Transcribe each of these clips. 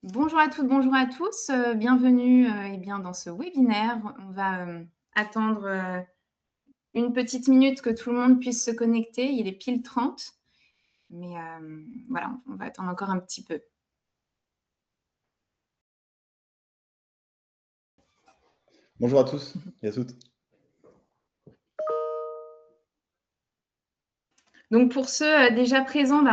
Bonjour à toutes, bonjour à tous. Bienvenue dans ce webinaire. On va attendre une petite minute que tout le monde puisse se connecter. Il est pile 30, mais voilà, on va attendre encore un petit peu. Bonjour à tous et à toutes. Donc pour ceux déjà présents,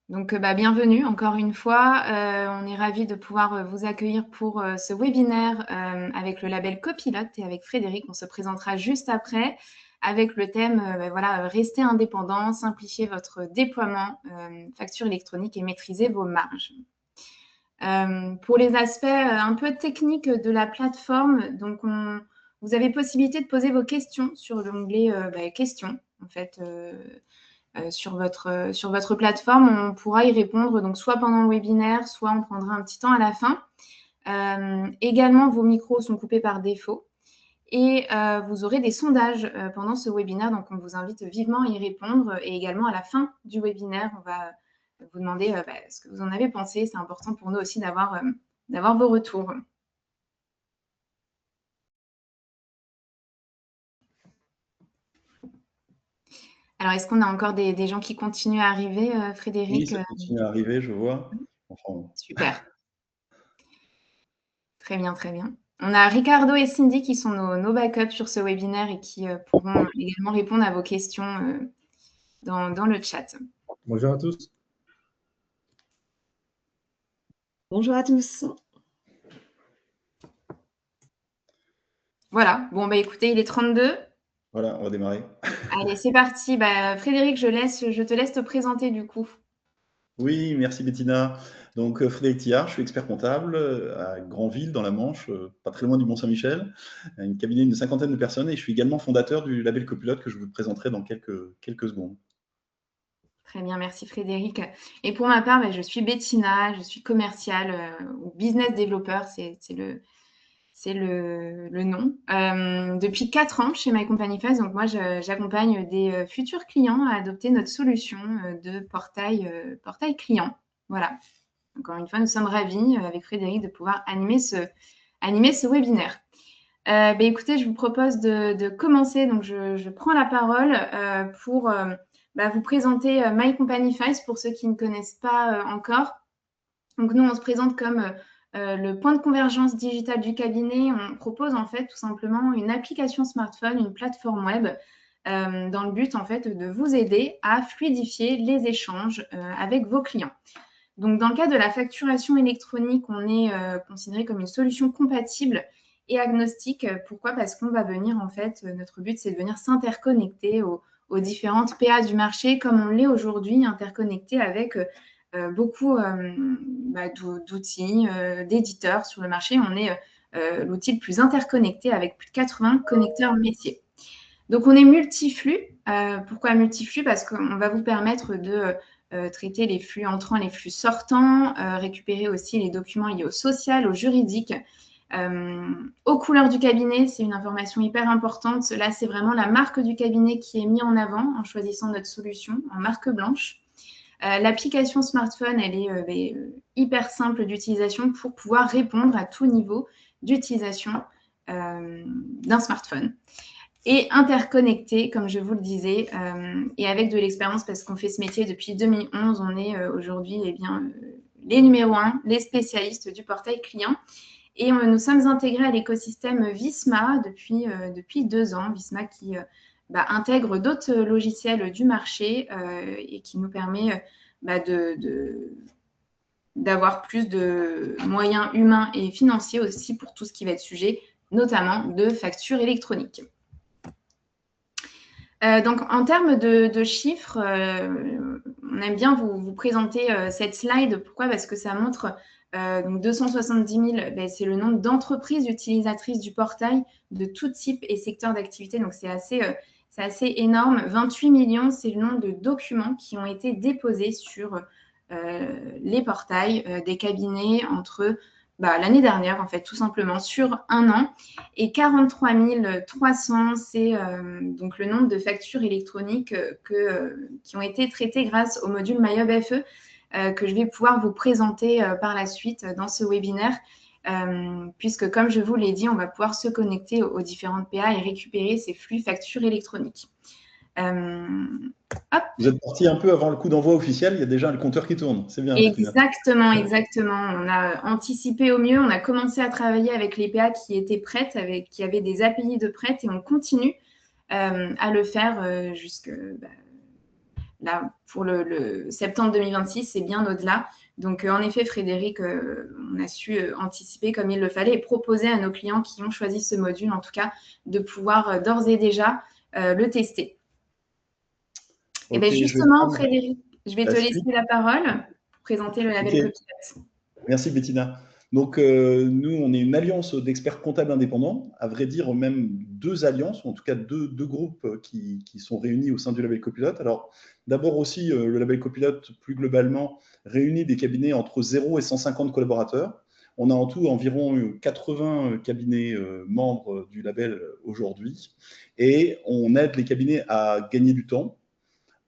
bienvenue encore une fois. On est ravis de pouvoir vous accueillir pour ce webinaire avec le label Copilote et avec Frédéric. On se présentera juste après avec le thème rester indépendant, simplifier votre déploiement, facture électronique et maîtriser vos marges. Pour les aspects un peu techniques de la plateforme, donc vous avez possibilité de poser vos questions sur l'onglet questions en fait. Sur votre plateforme, on pourra y répondre donc soit pendant le webinaire, soit on prendra un petit temps à la fin. Également, vos micros sont coupés par défaut et vous aurez des sondages pendant ce webinaire, donc on vous invite vivement à y répondre. Et également, à la fin du webinaire, on va vous demander ce que vous en avez pensé. C'est important pour nous aussi d'avoir vos retours. Alors, est-ce qu'on a encore des gens qui continuent à arriver, Frédéric? Oui, ça continue à arriver, je vois. Enfin, Super. Très bien, très bien. On a Ricardo et Cindy qui sont nos backups sur ce webinaire et qui pourront également répondre à vos questions dans le chat. Bonjour à tous. Bonjour à tous. Voilà, bon, écoutez, il est 32. voilà, on va démarrer. Allez, c'est parti. Frédéric, je te laisse te présenter du coup. Oui, merci Bettina. Donc Frédéric Thillard, je suis expert comptable à Granville, dans la Manche, pas très loin du Mont-Saint-Michel, une cabinet d'une cinquantaine de personnes, et je suis également fondateur du label Copilote que je vous présenterai dans quelques secondes. Très bien, merci Frédéric. Et pour ma part, je suis Bettina, je suis commerciale ou business développeur, c'est le nom. Depuis 4 ans chez My Company Face, donc moi j'accompagne des futurs clients à adopter notre solution de portail client. Voilà. Encore une fois, nous sommes ravis avec Frédéric de pouvoir animer ce webinaire. Écoutez, je vous propose de commencer. Donc je prends la parole pour vous présenter My Company Face pour ceux qui ne connaissent pas encore. Donc nous, on se présente comme le point de convergence digitale du cabinet. On propose en fait tout simplement une application smartphone, une plateforme web dans le but en fait de vous aider à fluidifier les échanges avec vos clients. Donc dans le cas de la facturation électronique, on est considéré comme une solution compatible et agnostique. Pourquoi? Parce qu'on va venir en fait, notre but c'est de venir s'interconnecter aux différentes PA du marché comme on l'est aujourd'hui, interconnecté avec beaucoup d'outils, d'éditeurs sur le marché. On est l'outil le plus interconnecté avec plus de 80 connecteurs métiers. Donc, on est multiflux. Pourquoi multiflux? Parce qu'on va vous permettre de traiter les flux entrants, les flux sortants, récupérer aussi les documents liés au social, au juridique, aux couleurs du cabinet. C'est une information hyper importante. Là, c'est vraiment la marque du cabinet qui est mise en avant en choisissant notre solution en marque blanche. L'application smartphone, elle est hyper simple d'utilisation pour pouvoir répondre à tout niveau d'utilisation d'un smartphone. Et interconnecté, comme je vous le disais, et avec de l'expérience, parce qu'on fait ce métier depuis 2011, on est aujourd'hui les numéros 1, les spécialistes du portail client. Et nous sommes intégrés à l'écosystème Visma depuis 2 ans. Visma qui intègre d'autres logiciels du marché et qui nous permet d'avoir plus de moyens humains et financiers aussi pour tout ce qui va être sujet, notamment de factures électroniques. Donc, en termes de chiffres, on aime bien vous présenter cette slide. Pourquoi? Parce que ça montre donc 270 000, c'est le nombre d'entreprises utilisatrices du portail de tout type et secteur d'activité. Donc, c'est assez énorme. 28 millions, c'est le nombre de documents qui ont été déposés sur les portails des cabinets entre l'année dernière, en fait, tout simplement, sur un an. Et 43 300, c'est donc le nombre de factures électroniques qui ont été traitées grâce au module MyHub FE. que je vais pouvoir vous présenter par la suite dans ce webinaire, puisque comme je vous l'ai dit, on va pouvoir se connecter aux différentes PA et récupérer ces flux factures électroniques. Hop. Vous êtes parti un peu avant le coup d'envoi officiel, il y a déjà le compteur qui tourne, c'est bien. Exactement, exactement. On a anticipé au mieux, on a commencé à travailler avec les PA qui étaient prêtes, qui avaient des API de prêtes, et on continue à le faire jusque là, pour le septembre 2026, c'est bien au-delà. Donc, en effet, Frédéric, on a su anticiper comme il le fallait et proposer à nos clients qui ont choisi ce module, en tout cas, de pouvoir d'ores et déjà le tester. Okay, et bien justement, Frédéric, je vais te laisser la parole pour présenter le label Copilote. Merci Bettina. Donc, nous, on est une alliance d'experts comptables indépendants, à vrai dire même 2 alliances, ou en tout cas deux groupes qui sont réunis au sein du label Copilote. Alors, d'abord aussi, le label Copilote, plus globalement, réunit des cabinets entre 0 et 150 collaborateurs. On a en tout environ 80 cabinets membres du label aujourd'hui, et on aide les cabinets à gagner du temps,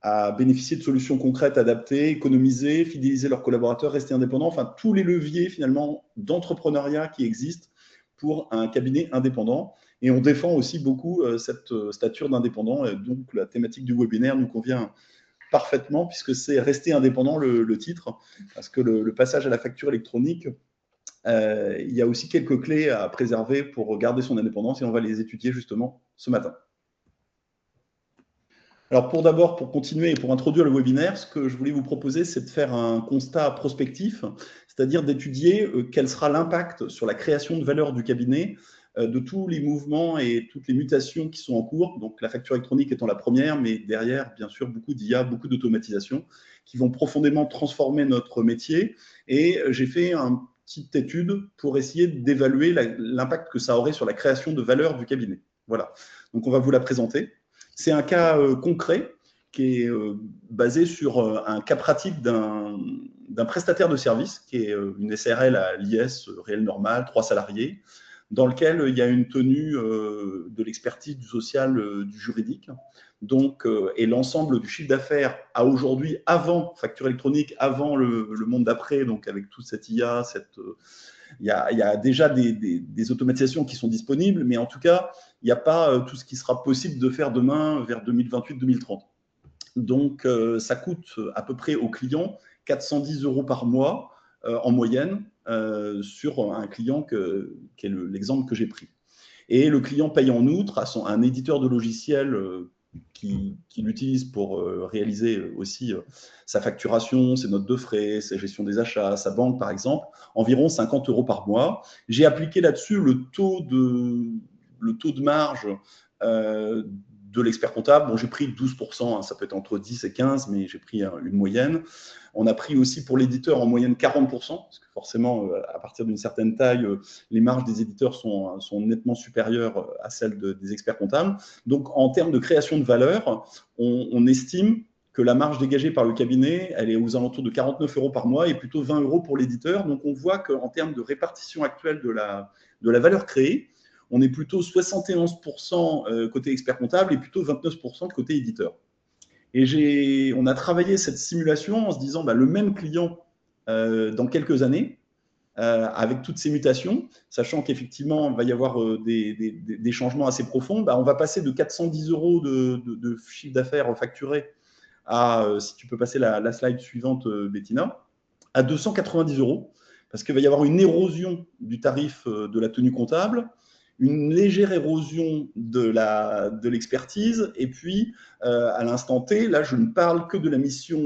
à bénéficier de solutions concrètes adaptées, économiser, fidéliser leurs collaborateurs, rester indépendants, enfin tous les leviers finalement d'entrepreneuriat qui existent pour un cabinet indépendant. Et on défend aussi beaucoup cette stature d'indépendant, donc la thématique du webinaire nous convient parfaitement puisque c'est rester indépendant le titre, parce que le passage à la facture électronique, il y a aussi quelques clés à préserver pour garder son indépendance et on va les étudier justement ce matin. Alors pour continuer et pour introduire le webinaire, ce que je voulais vous proposer, c'est de faire un constat prospectif, c'est-à-dire d'étudier quel sera l'impact sur la création de valeur du cabinet de tous les mouvements et toutes les mutations qui sont en cours. Donc la facture électronique étant la première, mais derrière, bien sûr, beaucoup d'IA, beaucoup d'automatisation qui vont profondément transformer notre métier. Et j'ai fait une petite étude pour essayer d'évaluer l'impact que ça aurait sur la création de valeur du cabinet. Voilà, donc on va vous la présenter. C'est un cas concret qui est basé sur un cas pratique d'un prestataire de service qui est une SARL à l'IS réel normal, 3 salariés, dans lequel il y a une tenue de l'expertise du social, du juridique. Donc, et l'ensemble du chiffre d'affaires à aujourd'hui, avant facture électronique, avant le monde d'après, donc avec toute cette IA, il y a déjà des automatisations qui sont disponibles, mais en tout cas, il n'y a pas tout ce qui sera possible de faire demain vers 2028-2030. Donc, ça coûte à peu près aux clients 410 € par mois en moyenne sur un client qui est l'exemple que j'ai pris. Et le client paye en outre à un éditeur de logiciel qui l'utilise pour réaliser aussi sa facturation, ses notes de frais, sa gestion des achats, sa banque par exemple, environ 50 € par mois. J'ai appliqué là-dessus le taux de marge de l'expert comptable. Bon, j'ai pris 12%, hein, ça peut être entre 10 et 15, mais j'ai pris une moyenne. On a pris aussi pour l'éditeur en moyenne 40%, parce que forcément, à partir d'une certaine taille, les marges des éditeurs sont nettement supérieures à celles des experts comptables. Donc, en termes de création de valeur, on estime que la marge dégagée par le cabinet, elle est aux alentours de 49 € par mois et plutôt 20 € pour l'éditeur. Donc, on voit qu'en termes de répartition actuelle de la valeur créée, on est plutôt 71% côté expert comptable et plutôt 29% de côté éditeur. Et on a travaillé cette simulation en se disant, le même client dans quelques années, avec toutes ces mutations, sachant qu'effectivement, il va y avoir des changements assez profonds, on va passer de 410 € de chiffre d'affaires facturé à, si tu peux passer la slide suivante, Bettina, à 290 €, parce qu'il va y avoir une érosion du tarif de la tenue comptable, une légère érosion de l'expertise, et puis à l'instant T, là je ne parle que de la mission,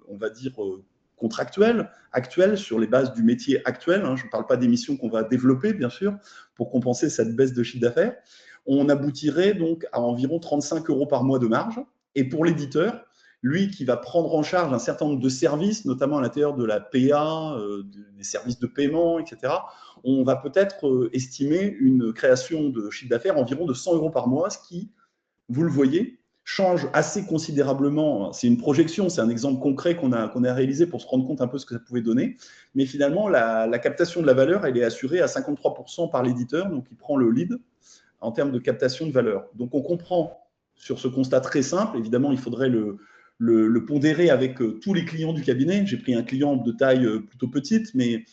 on va dire, contractuelle, actuelle, sur les bases du métier actuel, hein, je ne parle pas des missions qu'on va développer, bien sûr, pour compenser cette baisse de chiffre d'affaires. On aboutirait donc à environ 35 € par mois de marge, et pour l'éditeur, lui qui va prendre en charge un certain nombre de services, notamment à l'intérieur de la PA, des services de paiement, etc., on va peut-être estimer une création de chiffre d'affaires environ de 100 € par mois, ce qui, vous le voyez, change assez considérablement. C'est une projection, c'est un exemple concret qu'on a réalisé pour se rendre compte un peu ce que ça pouvait donner. Mais finalement, la captation de la valeur, elle est assurée à 53% par l'éditeur, donc il prend le lead en termes de captation de valeur. Donc on comprend sur ce constat très simple, évidemment, il faudrait le pondérer avec tous les clients du cabinet. J'ai pris un client de taille plutôt petite, mais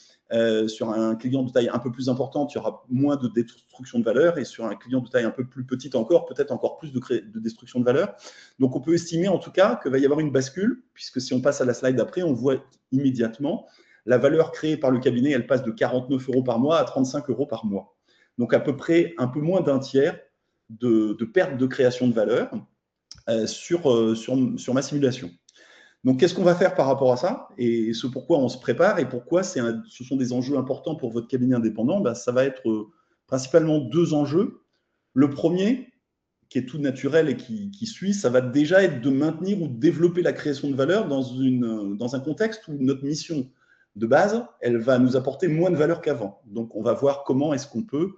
sur un client de taille un peu plus importante, il y aura moins de destruction de valeur, et sur un client de taille un peu plus petite encore, peut-être encore plus de destruction de valeur. Donc, on peut estimer en tout cas qu'il va y avoir une bascule, puisque si on passe à la slide d'après, on voit immédiatement la valeur créée par le cabinet, elle passe de 49 € par mois à 35 € par mois. Donc, à peu près un peu moins d'un tiers de perte de création de valeur sur ma simulation. Donc, qu'est-ce qu'on va faire par rapport à ça? Et ce pourquoi on se prépare et pourquoi ce sont des enjeux importants pour votre cabinet indépendant? Ça va être principalement 2 enjeux. Le premier, qui est tout naturel et qui suit, ça va déjà être de maintenir ou de développer la création de valeur dans un contexte où notre mission de base, elle va nous apporter moins de valeur qu'avant. Donc, on va voir comment est-ce qu'on peut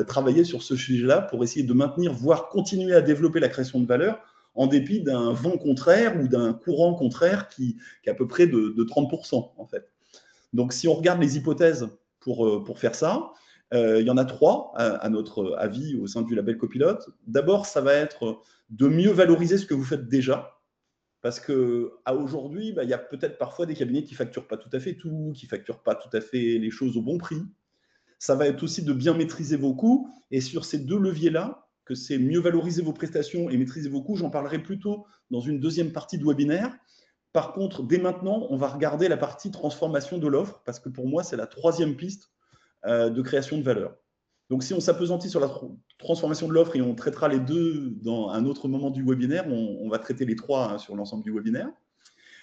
travailler sur ce sujet-là pour essayer de maintenir, voire continuer à développer la création de valeur en dépit d'un vent contraire ou d'un courant contraire qui est à peu près de 30%, en fait. Donc, si on regarde les hypothèses pour faire ça, il y en a 3, à notre avis, au sein du label Copilote. D'abord, ça va être de mieux valoriser ce que vous faites déjà, parce qu'à aujourd'hui, il y a peut-être parfois des cabinets qui ne facturent pas tout à fait tout, qui ne facturent pas tout à fait les choses au bon prix. Ça va être aussi de bien maîtriser vos coûts. Et sur ces 2 leviers-là, que c'est mieux valoriser vos prestations et maîtriser vos coûts, j'en parlerai plutôt dans une deuxième partie de webinaire. Par contre, dès maintenant, on va regarder la partie transformation de l'offre, parce que pour moi, c'est la 3e piste de création de valeur. Donc, si on s'appesantit sur la transformation de l'offre et on traitera les 2 dans un autre moment du webinaire, on va traiter les 3 sur l'ensemble du webinaire,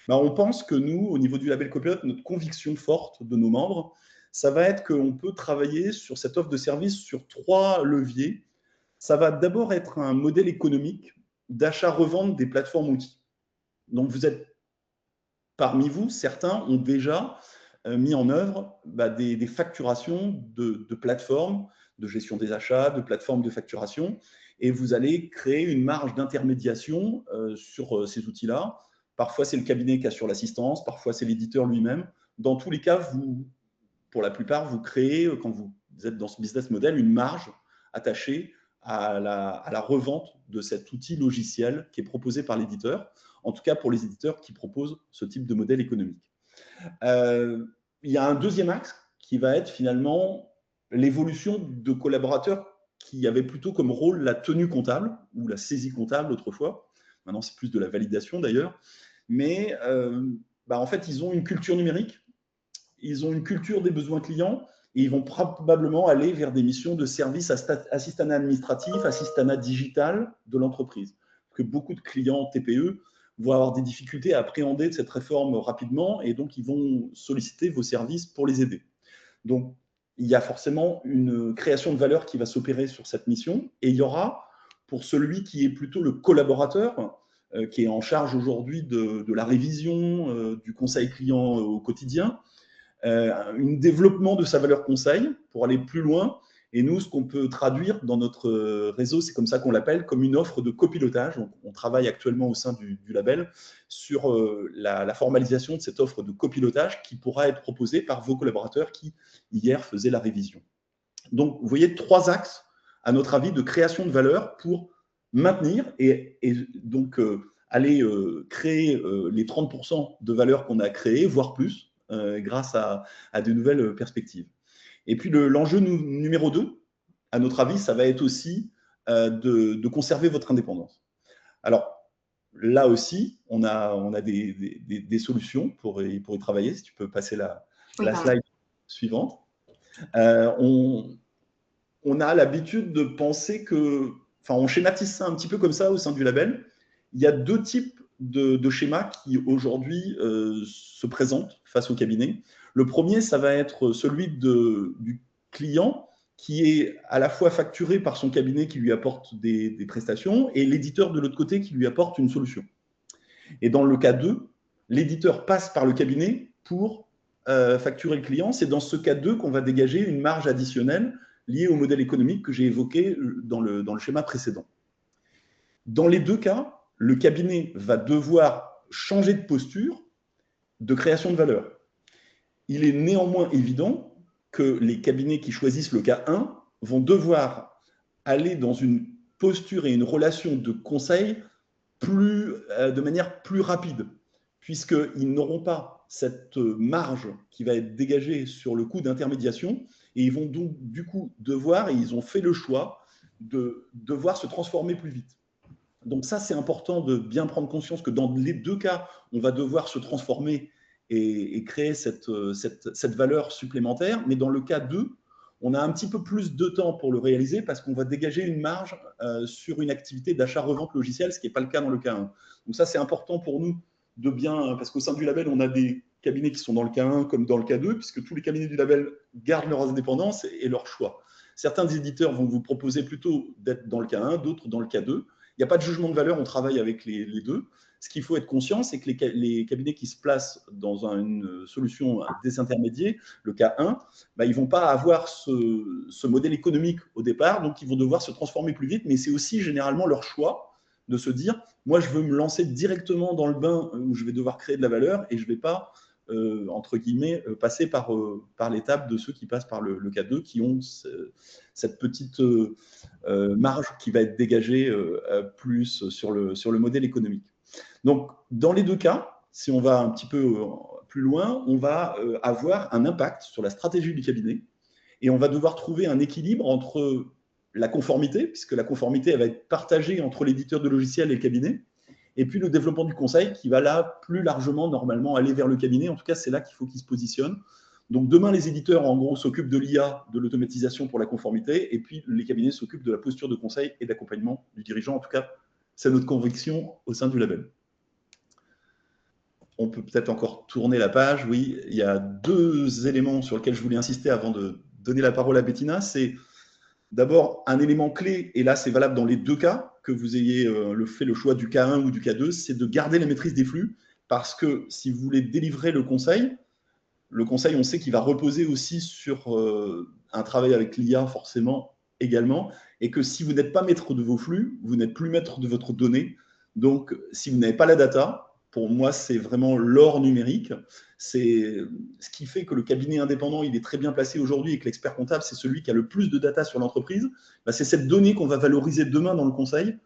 on pense que nous, au niveau du label Copilote, notre conviction forte de nos membres, ça va être qu'on peut travailler sur cette offre de service sur 3 leviers. Ça va d'abord être un modèle économique d'achat-revente des plateformes outils. Donc, parmi vous, certains ont déjà mis en œuvre des facturations de plateformes de gestion des achats, de plateformes de facturation, et vous allez créer une marge d'intermédiation sur ces outils-là. Parfois, c'est le cabinet qui assure l'assistance, parfois, c'est l'éditeur lui-même. Dans tous les cas, pour la plupart, vous créez, quand vous êtes dans ce business model, une marge attachée à la revente de cet outil logiciel qui est proposé par l'éditeur, en tout cas pour les éditeurs qui proposent ce type de modèle économique. Il y a un deuxième axe qui va être finalement l'évolution de collaborateurs qui avaient plutôt comme rôle la tenue comptable ou la saisie comptable autrefois. Maintenant, c'est plus de la validation d'ailleurs. Mais en fait, ils ont une culture numérique, ils ont une culture des besoins clients et ils vont probablement aller vers des missions de service assistanat administratif, assistanat digital de l'entreprise. Parce que beaucoup de clients TPE vont avoir des difficultés à appréhender cette réforme rapidement et donc ils vont solliciter vos services pour les aider. Donc, il y a forcément une création de valeur qui va s'opérer sur cette mission et il y aura, pour celui qui est plutôt le collaborateur, qui est en charge aujourd'hui de la révision, du conseil client au quotidien, un développement de sa valeur conseil pour aller plus loin. Et nous, ce qu'on peut traduire dans notre réseau, c'est comme ça qu'on l'appelle, comme une offre de copilotage. On travaille actuellement au sein du label sur la formalisation de cette offre de copilotage qui pourra être proposée par vos collaborateurs qui, hier, faisaient la révision. Donc, vous voyez 3 axes, à notre avis, de création de valeur pour maintenir et donc aller créer les 30% de valeur qu'on a créées, voire plus, grâce à de nouvelles perspectives. Et puis l'enjeu numéro 2, à notre avis, ça va être aussi de conserver votre indépendance. Alors, là aussi, on a des solutions pour y travailler. Si tu peux passer la slide suivante. On a l'habitude de penser que, on schématise ça un petit peu comme ça au sein du label. Il y a 2 types de schémas qui aujourd'hui se présentent face au cabinet. Le premier, ça va être celui du client qui est à la fois facturé par son cabinet qui lui apporte des prestations et l'éditeur de l'autre côté qui lui apporte une solution. Et dans le cas 2, l'éditeur passe par le cabinet pour facturer le client. C'est dans ce cas 2 qu'on va dégager une marge additionnelle liée au modèle économique que j'ai évoqué dans le schéma précédent. Dans les 2 cas, le cabinet va devoir changer de posture de création de valeur. Il est néanmoins évident que les cabinets qui choisissent le cas 1 vont devoir aller dans une posture et une relation de conseil de manière plus rapide, puisqu'ils n'auront pas cette marge qui va être dégagée sur le coût d'intermédiation, et ils vont donc du coup devoir, et ils ont fait le choix, de devoir se transformer plus vite. Donc ça, c'est important de bien prendre conscience que dans les deux cas, on va devoir se transformer et créer cette valeur supplémentaire, mais dans le cas 2, on a un petit peu plus de temps pour le réaliser parce qu'on va dégager une marge sur une activité d'achat-revente logiciel, ce qui n'est pas le cas dans le cas 1. Donc ça, c'est important pour nous de bien, parce qu'au sein du label, on a des cabinets qui sont dans le cas 1 comme dans le cas 2, puisque tous les cabinets du label gardent leur indépendance et leur choix. Certains éditeurs vont vous proposer plutôt d'être dans le cas 1, d'autres dans le cas 2. Il n'y a pas de jugement de valeur, on travaille avec les deux. Ce qu'il faut être conscient, c'est que les cabinets qui se placent dans une solution désintermédiée, le cas 1, bah, ils ne vont pas avoir ce modèle économique au départ, donc ils vont devoir se transformer plus vite, mais c'est aussi généralement leur choix de se dire, moi je veux me lancer directement dans le bain où je vais devoir créer de la valeur et je ne vais pas, entre guillemets, passer par l'étape de ceux qui passent par le cas 2, qui ont cette petite marge qui va être dégagée plus sur le modèle économique. Donc, dans les deux cas, si on va un petit peu plus loin, on va avoir un impact sur la stratégie du cabinet et on va devoir trouver un équilibre entre la conformité, puisque la conformité elle va être partagée entre l'éditeur de logiciels et le cabinet, et puis le développement du conseil qui va là plus largement normalement aller vers le cabinet. En tout cas, c'est là qu'il faut qu'il se positionne. Donc demain, les éditeurs, en gros, s'occupent de l'IA, de l'automatisation pour la conformité, et puis les cabinets s'occupent de la posture de conseil et d'accompagnement du dirigeant. En tout cas, c'est notre conviction au sein du label. On peut peut-être encore tourner la page. Oui, il y a deux éléments sur lesquels je voulais insister avant de donner la parole à Bettina. C'est d'abord un élément clé, et là c'est valable dans les deux cas, que vous ayez fait le choix du cas 1 ou du cas 2, c'est de garder la maîtrise des flux, parce que si vous voulez délivrer le conseil, on sait qu'il va reposer aussi sur un travail avec l'IA forcément également, et que si vous n'êtes pas maître de vos flux, vous n'êtes plus maître de votre donnée. Donc, si vous n'avez pas la data, pour moi, c'est vraiment l'or numérique. C'est ce qui fait que le cabinet indépendant, il est très bien placé aujourd'hui et que l'expert comptable, c'est celui qui a le plus de data sur l'entreprise. Bah, c'est cette donnée qu'on va valoriser demain dans le conseil.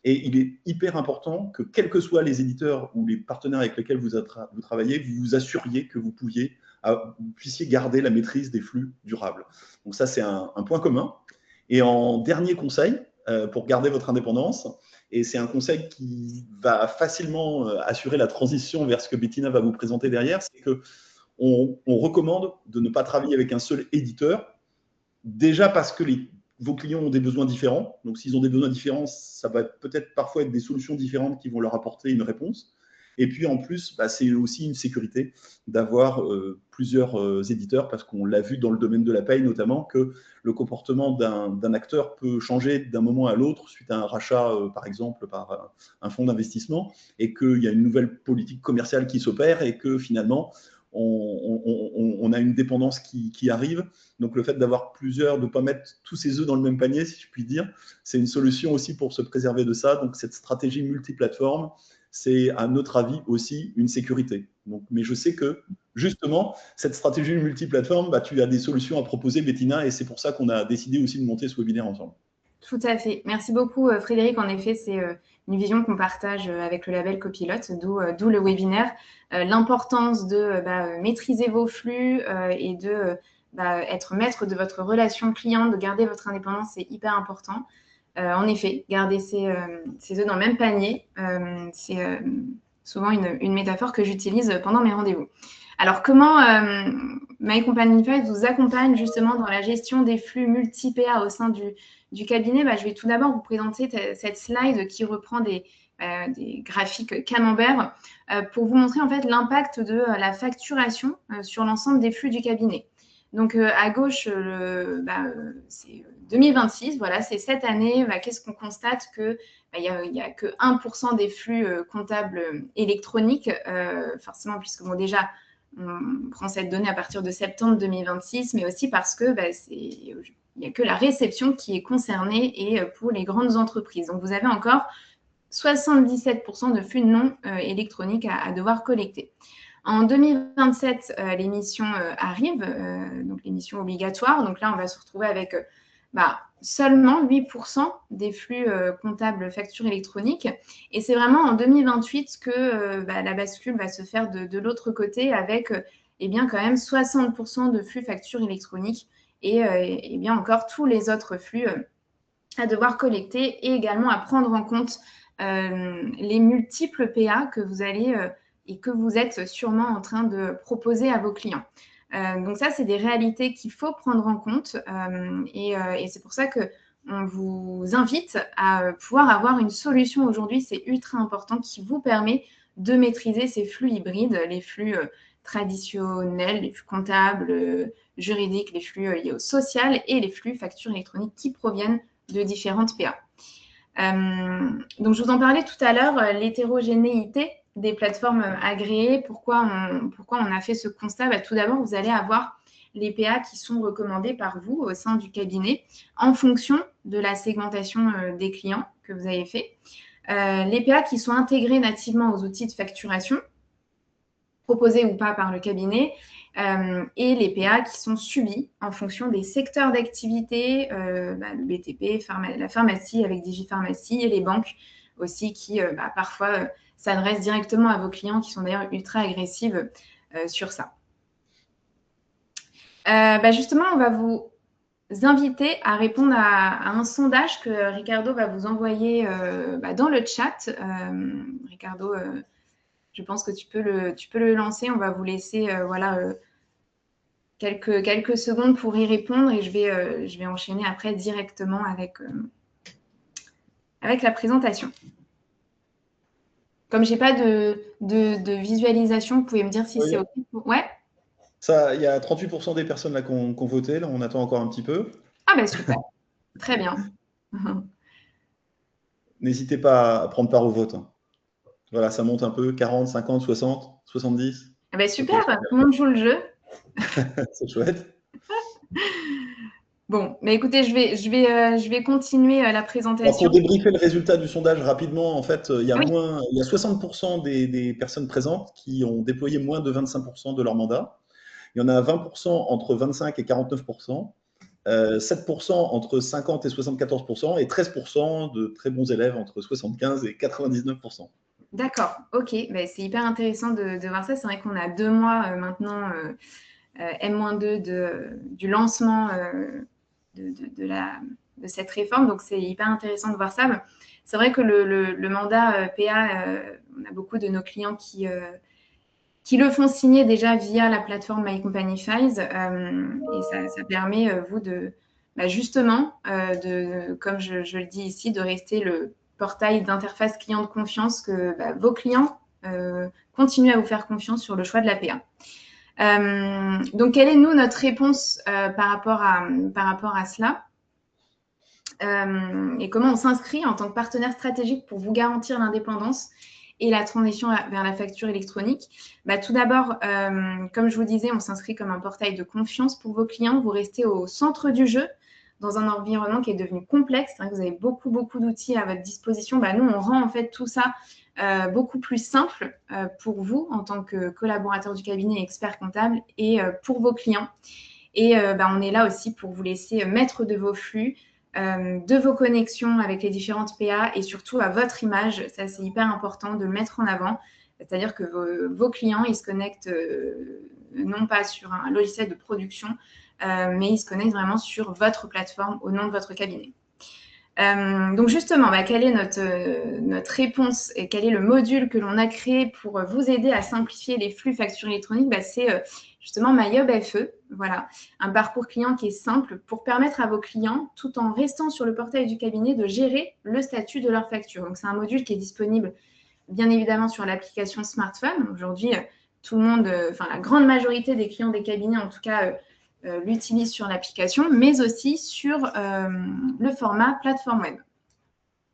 Et il est hyper important que, quels que soient les éditeurs ou les partenaires avec lesquels vous travaillez, vous vous assuriez que vous puissiez garder la maîtrise des flux durables. Donc ça, c'est un point commun. Et en dernier conseil, pour garder votre indépendance, et c'est un conseil qui va facilement assurer la transition vers ce que Bettina va vous présenter derrière, c'est qu'on recommande de ne pas travailler avec un seul éditeur, déjà parce que vos clients ont des besoins différents. Donc, s'ils ont des besoins différents, ça va peut-être parfois être des solutions différentes qui vont leur apporter une réponse. Et puis, en plus, bah, c'est aussi une sécurité d'avoir plusieurs éditeurs, parce qu'on l'a vu dans le domaine de la paye, notamment, que le comportement d'un acteur peut changer d'un moment à l'autre suite à un rachat, par exemple, par un fonds d'investissement, et qu'il y a une nouvelle politique commerciale qui s'opère et que finalement, on a une dépendance qui arrive. Donc, le fait d'avoir plusieurs, de ne pas mettre tous ses œufs dans le même panier, si je puis dire, c'est une solution aussi pour se préserver de ça. Donc, cette stratégie multiplateforme, c'est à notre avis aussi une sécurité. Donc, mais je sais que justement, cette stratégie multiplateforme, bah, tu as des solutions à proposer, Bettina, et c'est pour ça qu'on a décidé aussi de monter ce webinaire ensemble. Tout à fait. Merci beaucoup, Frédéric. En effet, c'est une vision qu'on partage avec le label Copilote, d'où le webinaire. L'importance de maîtriser vos flux et de être maître de votre relation client, de garder votre indépendance, c'est hyper important. En effet, garder ses œufs dans le même panier, c'est souvent une métaphore que j'utilise pendant mes rendez-vous. Alors, comment My Company vous accompagne justement dans la gestion des flux multi-PA au sein du cabinet? Je vais tout d'abord vous présenter cette slide qui reprend des graphiques camembert pour vous montrer en fait l'impact de la facturation sur l'ensemble des flux du cabinet. Donc, à gauche, c'est 2026, voilà, c'est cette année. Qu'est-ce qu'on constate? Il n'y a que 1% des flux comptables électroniques, forcément, puisque bon, déjà, on prend cette donnée à partir de septembre 2026, mais aussi parce que il n'y a que la réception qui est concernée et pour les grandes entreprises. Donc, vous avez encore 77% de flux non électroniques à devoir collecter. En 2027, l'émission arrive, donc l'émission obligatoire. Donc là, on va se retrouver avec seulement 8% des flux comptables factures électroniques. Et c'est vraiment en 2028 que la bascule va se faire de l'autre côté avec bien quand même 60% de flux factures électroniques et bien encore tous les autres flux à devoir collecter et également à prendre en compte les multiples PA que vous allez et que vous êtes sûrement en train de proposer à vos clients. Donc ça, c'est des réalités qu'il faut prendre en compte et c'est pour ça qu'on vous invite à pouvoir avoir une solution aujourd'hui, c'est ultra important, qui vous permet de maîtriser ces flux hybrides, les flux traditionnels, les flux comptables, juridiques, les flux liés au social et les flux factures électroniques qui proviennent de différentes PA. Donc, je vous en parlais tout à l'heure, l'hétérogénéité des plateformes agréées. Pourquoi on a fait ce constat? Tout d'abord, vous allez avoir les PA qui sont recommandés par vous au sein du cabinet en fonction de la segmentation des clients que vous avez fait. Les PA qui sont intégrés nativement aux outils de facturation, proposés ou pas par le cabinet, et les PA qui sont subis en fonction des secteurs d'activité, le BTP, la pharmacie avec Digipharmacie et les banques aussi qui parfois s'adressent directement à vos clients qui sont d'ailleurs ultra agressives sur ça. Justement, on va vous inviter à répondre à un sondage que Ricardo va vous envoyer dans le chat. Ricardo, je pense que tu peux le lancer. On va vous laisser quelques secondes pour y répondre et je vais enchaîner après directement avec la présentation. Comme je n'ai pas de visualisation, vous pouvez me dire si c'est OK. Ouais. Ça, il y a 38% des personnes là qui ont voté. Là, on attend encore un petit peu. Ah super. Très bien. N'hésitez pas à prendre part au vote. Voilà, ça monte un peu, 40, 50, 60, 70. Super, okay. Tout le monde joue le jeu. C'est chouette. Bon, mais écoutez, je vais continuer la présentation. Alors, pour débriefer le résultat du sondage rapidement, en fait, il y a 60% des personnes présentes qui ont déployé moins de 25% de leur mandat. Il y en a 20% entre 25 et 49%, 7% entre 50 et 74% et 13% de très bons élèves entre 75 et 99%. D'accord, ok. C'est hyper intéressant de voir ça. C'est vrai qu'on a 2 mois maintenant, M-2 du lancement de cette réforme. Donc, c'est hyper intéressant de voir ça. C'est vrai que le mandat PA, on a beaucoup de nos clients qui le font signer déjà via la plateforme My Company Files. Et ça permet, vous, justement, comme je le dis ici, de rester le portail d'interface client de confiance que vos clients continuent à vous faire confiance sur le choix de la PA. Donc, quelle est, nous, notre réponse par rapport à cela et comment on s'inscrit en tant que partenaire stratégique pour vous garantir l'indépendance et la transition vers la facture électronique? Tout d'abord, comme je vous disais, on s'inscrit comme un portail de confiance pour vos clients. Vous restez au centre du jeu dans un environnement qui est devenu complexe. Vous avez beaucoup d'outils à votre disposition. Nous, on rend en fait tout ça beaucoup plus simple pour vous en tant que collaborateur du cabinet et expert comptable et pour vos clients. Et on est là aussi pour vous laisser maître de vos flux, de vos connexions avec les différentes PA et surtout à votre image. Ça, c'est hyper important de le mettre en avant. C'est-à-dire que vos clients, ils se connectent non pas sur un logiciel de production, mais ils se connectent vraiment sur votre plateforme au nom de votre cabinet. Donc justement, quelle est notre réponse et quel est le module que l'on a créé pour vous aider à simplifier les flux factures électroniques? C'est justement MyHub FE, voilà, un parcours client qui est simple pour permettre à vos clients, tout en restant sur le portail du cabinet, de gérer le statut de leur facture. Donc c'est un module qui est disponible bien évidemment sur l'application smartphone. Aujourd'hui, tout le monde, la grande majorité des clients des cabinets, en tout cas, l'utilise sur l'application, mais aussi sur le format plateforme web.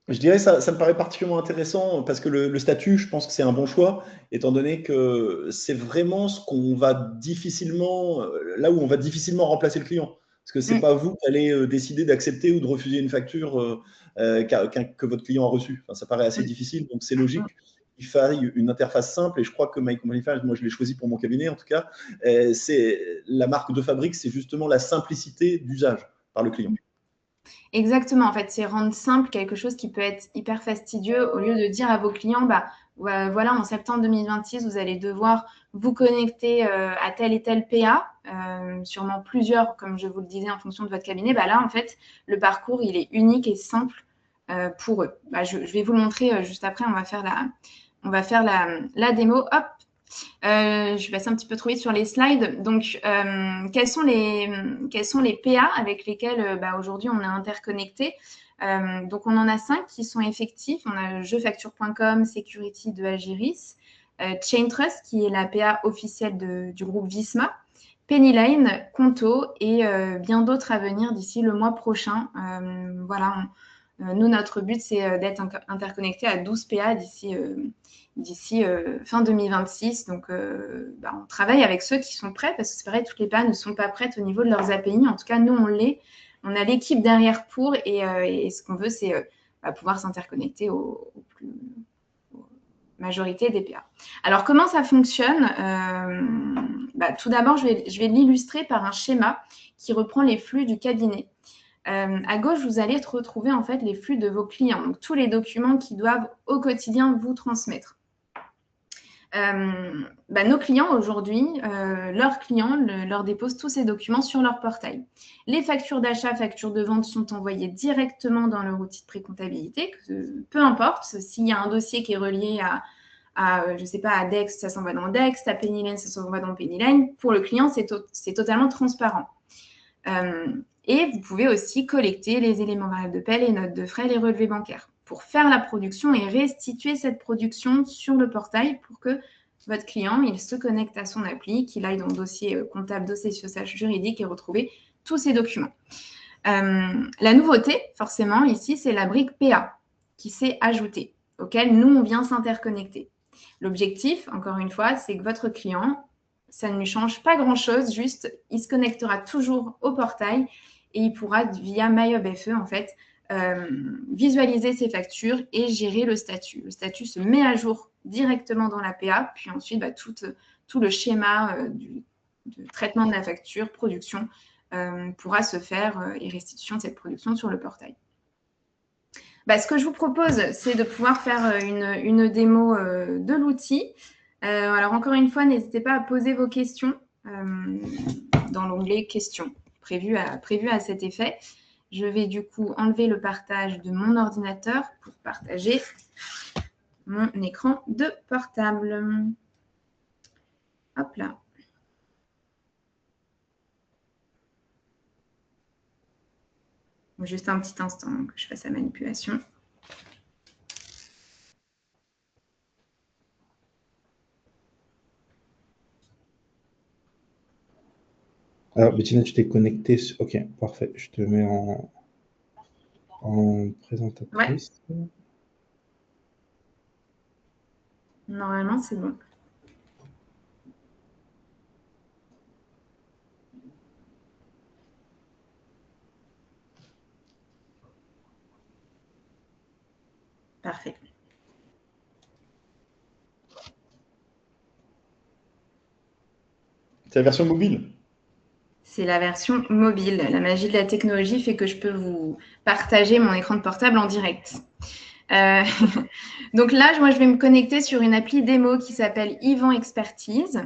Je dirais ça me paraît particulièrement intéressant parce que le statut, je pense que c'est un bon choix, étant donné que c'est vraiment ce qu'on va difficilement, là où on va difficilement remplacer le client. Parce que ce n'est pas vous qui allez décider d'accepter ou de refuser une facture que votre client a reçue. Ça paraît assez difficile, donc c'est logique qu'il faille une interface simple. Et je crois que My Company Files, moi je l'ai choisi pour mon cabinet en tout cas, c'est la marque de fabrique, c'est justement la simplicité d'usage par le client. Exactement, en fait, c'est rendre simple quelque chose qui peut être hyper fastidieux au lieu de dire à vos clients, bah, voilà, en septembre 2026, vous allez devoir vous connecter à tel et tel PA, sûrement plusieurs, comme je vous le disais, en fonction de votre cabinet. Bah, là, en fait, le parcours, il est unique et simple pour eux. Bah, je vais vous le montrer juste après, on va faire la démo. Hop, je vais passer un petit peu trop vite sur les slides. Donc, quels sont les PA avec lesquels aujourd'hui on est interconnecté? Donc, on en a 5 qui sont effectifs. On a jefacture.com, Security de Agiris, Chaintrust qui est la PA officielle du groupe Visma, Pennyline, Conto et bien d'autres à venir d'ici le mois prochain. Voilà, nous, notre but, c'est d'être interconnecté à 12 PA d'ici fin 2026. Donc, on travaille avec ceux qui sont prêts parce que c'est vrai, toutes les PA ne sont pas prêtes au niveau de leurs API. En tout cas, nous, on l'est. On a l'équipe derrière pour et ce qu'on veut, c'est pouvoir s'interconnecter aux majorité des PA. Alors, comment ça fonctionne? Tout d'abord, je vais l'illustrer par un schéma qui reprend les flux du cabinet. À gauche, vous allez retrouver en fait les flux de vos clients, donc tous les documents qu'ils doivent au quotidien vous transmettre. Nos clients aujourd'hui, leurs clients leur déposent tous ces documents sur leur portail. Les factures d'achat, factures de vente sont envoyées directement dans leur outil de pré-comptabilité, peu importe, s'il y a un dossier qui est relié je ne sais pas, à Dex, ça s'envoie dans Dex, à Pennyline, ça s'envoie dans Pennyline. Pour le client, c'est totalement transparent. Et vous pouvez aussi collecter les éléments variables de paie, les notes de frais, les relevés bancaires pour faire la production et restituer cette production sur le portail pour que votre client, il se connecte à son appli, qu'il aille dans le dossier comptable, dossier social juridique et retrouver tous ces documents. La nouveauté, forcément, ici, c'est la brique PA qui s'est ajoutée, auquel nous, on vient s'interconnecter. L'objectif, encore une fois, c'est que votre client, ça ne lui change pas grand-chose, juste, il se connectera toujours au portail et il pourra, via MyHubFE, en fait, visualiser ses factures et gérer le statut. Le statut se met à jour directement dans la PA, puis ensuite, tout le schéma de traitement de la facture, production, pourra se faire et restitution de cette production sur le portail. Ce que je vous propose, c'est de pouvoir faire une démo de l'outil. Alors, encore une fois, n'hésitez pas à poser vos questions dans l'onglet « Questions » prévu à cet effet. Je vais du coup enlever le partage de mon ordinateur pour partager mon écran de portable. Hop là. Juste un petit instant que je fasse la manipulation. Alors, Bettina, tu t'es connectée. Ok, parfait. Je te mets en présentatrice. Ouais. Normalement, c'est bon. Parfait. C'est la version mobile? C'est la version mobile. La magie de la technologie fait que je peux vous partager mon écran de portable en direct. Donc là, moi, je vais me connecter sur une appli démo qui s'appelle Yvan Expertise.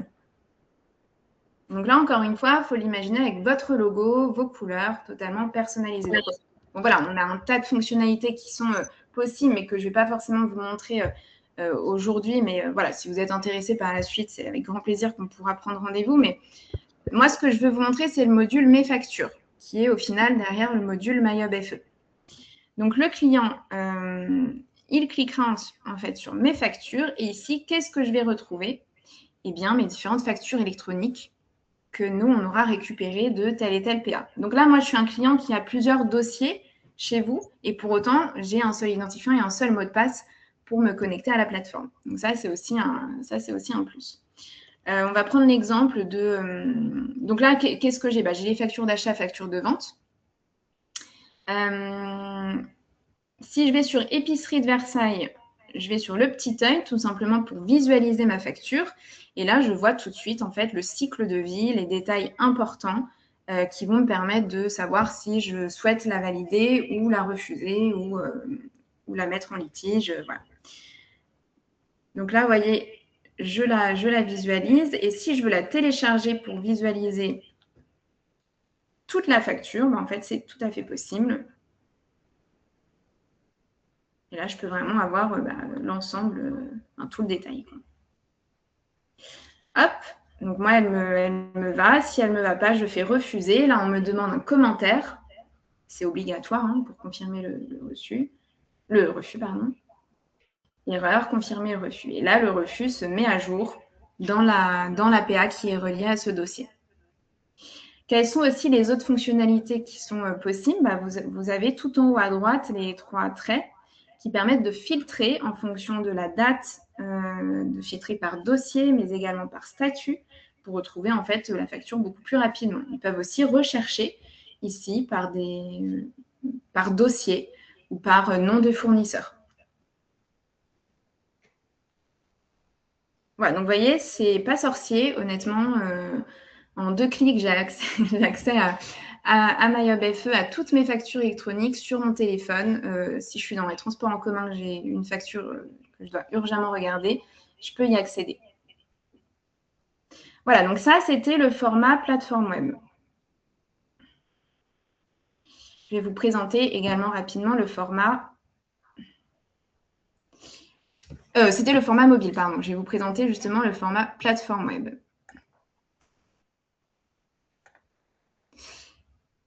Donc là, encore une fois, il faut l'imaginer avec votre logo, vos couleurs, totalement personnalisées. Donc voilà, on a un tas de fonctionnalités qui sont possibles, mais que je ne vais pas forcément vous montrer aujourd'hui. Mais voilà, si vous êtes intéressé par la suite, c'est avec grand plaisir qu'on pourra prendre rendez-vous. Mais moi, ce que je veux vous montrer, c'est le module Mes factures, qui est au final derrière le module MyHubFE. Donc, le client, il cliquera en fait sur Mes factures. Et ici, qu'est-ce que je vais retrouver? Eh bien, mes différentes factures électroniques que nous, on aura récupérées de tel et tel PA. Donc là, moi, je suis un client qui a plusieurs dossiers chez vous. Et pour autant, j'ai un seul identifiant et un seul mot de passe pour me connecter à la plateforme. Donc ça, c'est aussi un plus. On va prendre l'exemple de... donc là, qu'est-ce que j'ai? J'ai les factures d'achat, factures de vente. Si je vais sur Épicerie de Versailles, je vais sur le petit œil, tout simplement pour visualiser ma facture. Et là, je vois tout de suite, en fait, le cycle de vie, les détails importants qui vont me permettre de savoir si je souhaite la valider ou la refuser ou la mettre en litige. Voilà. Donc là, vous voyez, je la visualise. Et si je veux la télécharger pour visualiser toute la facture, en fait, c'est tout à fait possible. Et là, je peux vraiment avoir l'ensemble, tout le détail, quoi. Hop, donc moi, elle me va. Si elle ne me va pas, je fais refuser. Là, on me demande un commentaire. C'est obligatoire pour confirmer le refus. Erreur, confirmer le refus. Et là, le refus se met à jour dans l'APA qui est reliée à ce dossier. Quelles sont aussi les autres fonctionnalités qui sont possibles? Vous avez tout en haut à droite les 3 traits qui permettent de filtrer en fonction de la date, de filtrer par dossier, mais également par statut, pour retrouver en fait la facture beaucoup plus rapidement. Ils peuvent aussi rechercher ici par dossier ou par nom de fournisseur. Voilà, donc vous voyez, c'est pas sorcier, honnêtement. En 2 clics, j'ai accès à MyHubFE, à toutes mes factures électroniques sur mon téléphone. Si je suis dans les transports en commun, que j'ai une facture que je dois urgemment regarder, je peux y accéder. Voilà, donc ça, c'était le format plateforme web. Je vais vous présenter également rapidement le format... c'était le format mobile, pardon. Je vais vous présenter justement le format plateforme web.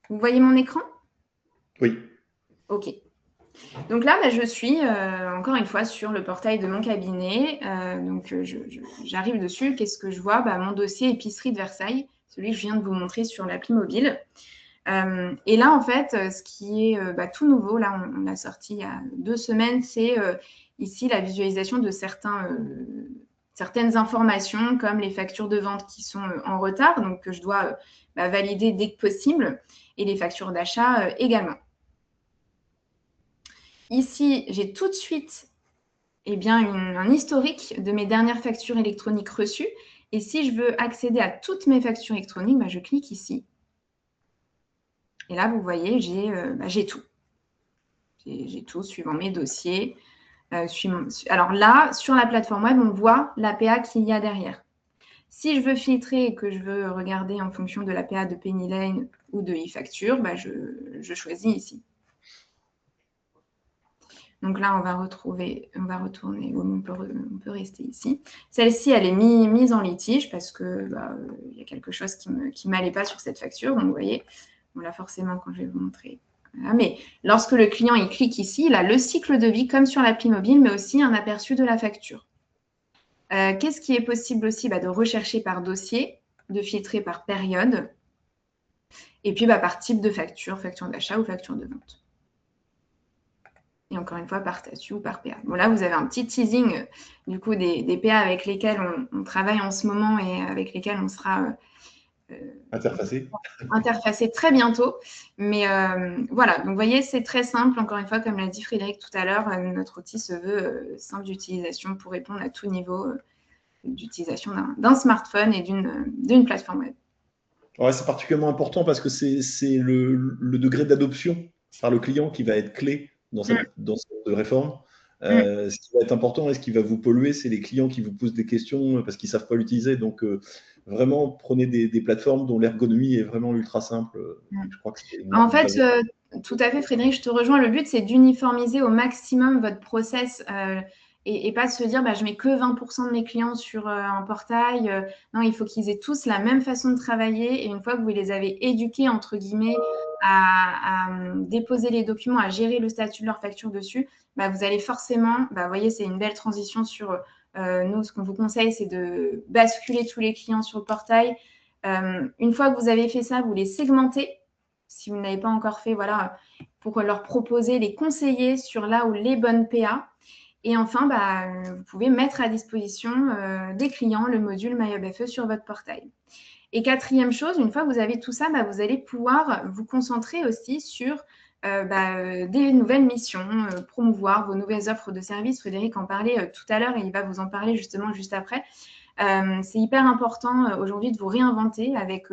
Vous voyez mon écran? Oui. OK. Donc là, je suis encore une fois sur le portail de mon cabinet. J'arrive dessus. Qu'est-ce que je vois? Mon dossier épicerie de Versailles, celui que je viens de vous montrer sur l'appli mobile. Et là, en fait, ce qui est tout nouveau, là, on l'a sorti il y a 2 semaines, c'est ici la visualisation de certaines informations, comme les factures de vente qui sont en retard, donc que je dois valider dès que possible, et les factures d'achat également. Ici, j'ai tout de suite un historique de mes dernières factures électroniques reçues. Et si je veux accéder à toutes mes factures électroniques, je clique ici. Et là, vous voyez, j'ai tout. J'ai tout suivant mes dossiers. Alors là, sur la plateforme web, on voit l'APA qu'il y a derrière. Si je veux filtrer et que je veux regarder en fonction de l'APA de Penny Lane ou de e-facture, je choisis ici. Donc là, on va retourner, on peut rester ici. Celle-ci, elle est mise en litige parce que y a quelque chose qui m'allait pas sur cette facture. Donc, vous voyez, là, forcément, quand je vais vous montrer. Voilà. Mais lorsque le client il clique ici, il a le cycle de vie comme sur l'appli mobile, mais aussi un aperçu de la facture. Qu'est-ce qui est possible aussi? De rechercher par dossier, de filtrer par période, et puis par type de facture d'achat ou facture de vente. Et encore une fois, par statut ou par PA. Bon, là, vous avez un petit teasing du coup des PA avec lesquels on travaille en ce moment et avec lesquels on sera interfacé très bientôt. Mais voilà, donc vous voyez, c'est très simple. Encore une fois, comme l'a dit Frédéric tout à l'heure, notre outil se veut simple d'utilisation pour répondre à tout niveau d'utilisation d'un smartphone et d'une plateforme web. Ouais, c'est particulièrement important parce que c'est le degré d'adoption par le client qui va être clé dans cette réforme. Ce qui va être important et ce qui va vous polluer, c'est les clients qui vous posent des questions parce qu'ils ne savent pas l'utiliser. Donc, vraiment, prenez des plateformes dont l'ergonomie est vraiment ultra simple. Je crois que en fait, tout à fait, Frédéric, je te rejoins. Le but, c'est d'uniformiser au maximum votre process et pas de se dire je mets que 20% de mes clients sur un portail. Non, il faut qu'ils aient tous la même façon de travailler. Et une fois que vous les avez éduqués, entre guillemets, à déposer les documents, à gérer le statut de leur facture dessus, vous allez forcément, vous voyez, c'est une belle transition sur nous. Ce qu'on vous conseille, c'est de basculer tous les clients sur le portail. Une fois que vous avez fait ça, vous les segmentez. Si vous ne l'avez pas encore fait, voilà, pour leur proposer, les conseiller sur là où les bonnes PA. Et enfin, vous pouvez mettre à disposition des clients le module MyHubFE sur votre portail. Et 4e chose, une fois que vous avez tout ça, vous allez pouvoir vous concentrer aussi sur des nouvelles missions, promouvoir vos nouvelles offres de services. Frédéric en parlait tout à l'heure et il va vous en parler justement juste après. C'est hyper important aujourd'hui de vous réinventer avec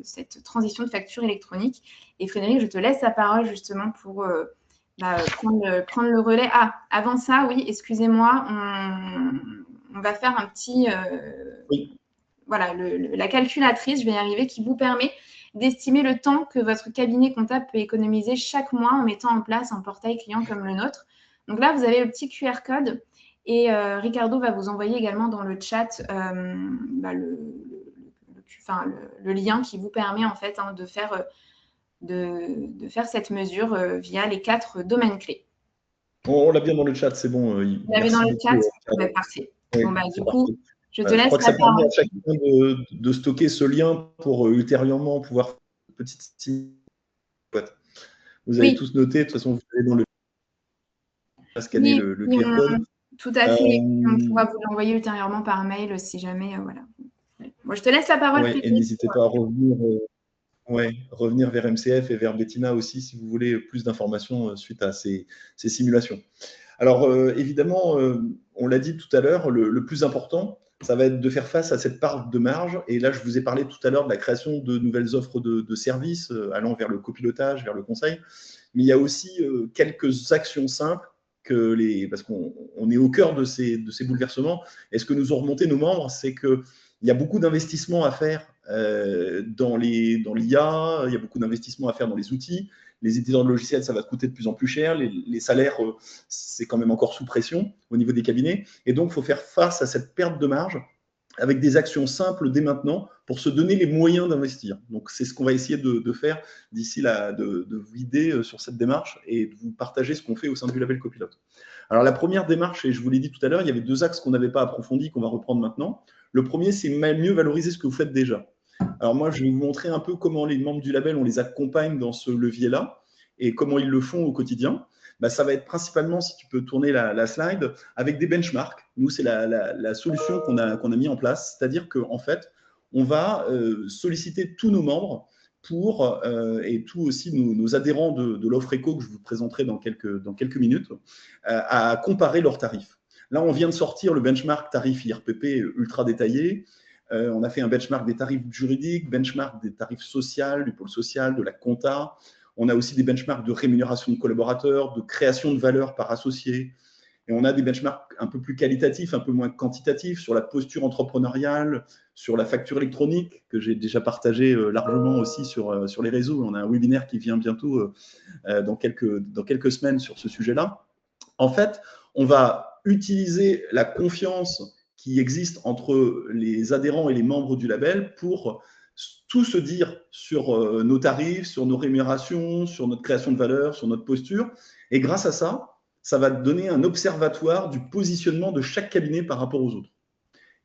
cette transition de facture électronique. Et Frédéric, je te laisse la parole justement pour prendre le relais. Ah, avant ça, oui, excusez-moi, on va faire un petit... Oui. Voilà, la calculatrice, je vais y arriver, qui vous permet d'estimer le temps que votre cabinet comptable peut économiser chaque mois en mettant en place un portail client comme le nôtre. Donc là, vous avez le petit QR code et Ricardo va vous envoyer également dans le chat le lien qui vous permet en fait de faire cette mesure via les 4 domaines clés. On l'a bien dans le chat, c'est bon. Vous l'avez dans le chat? Parfait. Oui, bon, du coup, parfait. je te laisse je crois que la ça permet parole. à chacun de stocker ce lien pour ultérieurement pouvoir faire une petite boîte. Vous avez tous noté, de toute façon, vous allez dans le scanner le QR code. Tout à fait. On pourra vous l'envoyer ultérieurement par mail si jamais. Voilà. Bon, je te laisse la parole. Ouais, et n'hésitez pas à revenir vers MCF et vers Bettina aussi si vous voulez plus d'informations suite à ces simulations. Alors, évidemment, on l'a dit tout à l'heure, le plus important, ça va être de faire face à cette part de marge. Et là, je vous ai parlé tout à l'heure de la création de nouvelles offres de services allant vers le copilotage, vers le conseil. Mais il y a aussi quelques actions simples parce qu'on est au cœur de ces bouleversements. Et ce que nous ont remonté nos membres, c'est qu'il y a beaucoup d'investissements à faire dans l'IA, il y a beaucoup d'investissements à faire dans les outils. Les éditeurs de logiciels, ça va coûter de plus en plus cher. Les salaires, c'est quand même encore sous pression au niveau des cabinets. Et donc, il faut faire face à cette perte de marge avec des actions simples dès maintenant pour se donner les moyens d'investir. Donc, c'est ce qu'on va essayer de faire d'ici là, de vous guider sur cette démarche et de vous partager ce qu'on fait au sein du label Copilote. Alors, la première démarche, et je vous l'ai dit tout à l'heure, il y avait 2 axes qu'on n'avait pas approfondis, qu'on va reprendre maintenant. Le premier, c'est mieux valoriser ce que vous faites déjà. Alors moi, je vais vous montrer un peu comment les membres du label, on les accompagne dans ce levier-là et comment ils le font au quotidien. Ça va être principalement, si tu peux tourner la slide, avec des benchmarks. Nous, c'est la solution qu'on a mis en place. C'est-à-dire qu'en fait, on va solliciter tous nos membres et tous aussi nos adhérents de l'offre éco que je vous présenterai dans quelques minutes, à comparer leurs tarifs. Là, on vient de sortir le benchmark tarif IRPP ultra détaillé. On a fait un benchmark des tarifs juridiques, benchmark des tarifs sociaux, du pôle social, de la compta. On a aussi des benchmarks de rémunération de collaborateurs, de création de valeur par associé. Et on a des benchmarks un peu plus qualitatifs, un peu moins quantitatifs sur la posture entrepreneuriale, sur la facture électronique, que j'ai déjà partagé largement aussi sur les réseaux. On a un webinaire qui vient bientôt dans quelques semaines sur ce sujet-là. En fait, on va utiliser la confiance qui existe entre les adhérents et les membres du label pour tout se dire sur nos tarifs, sur nos rémunérations, sur notre création de valeur, sur notre posture. Et grâce à ça, ça va donner un observatoire du positionnement de chaque cabinet par rapport aux autres.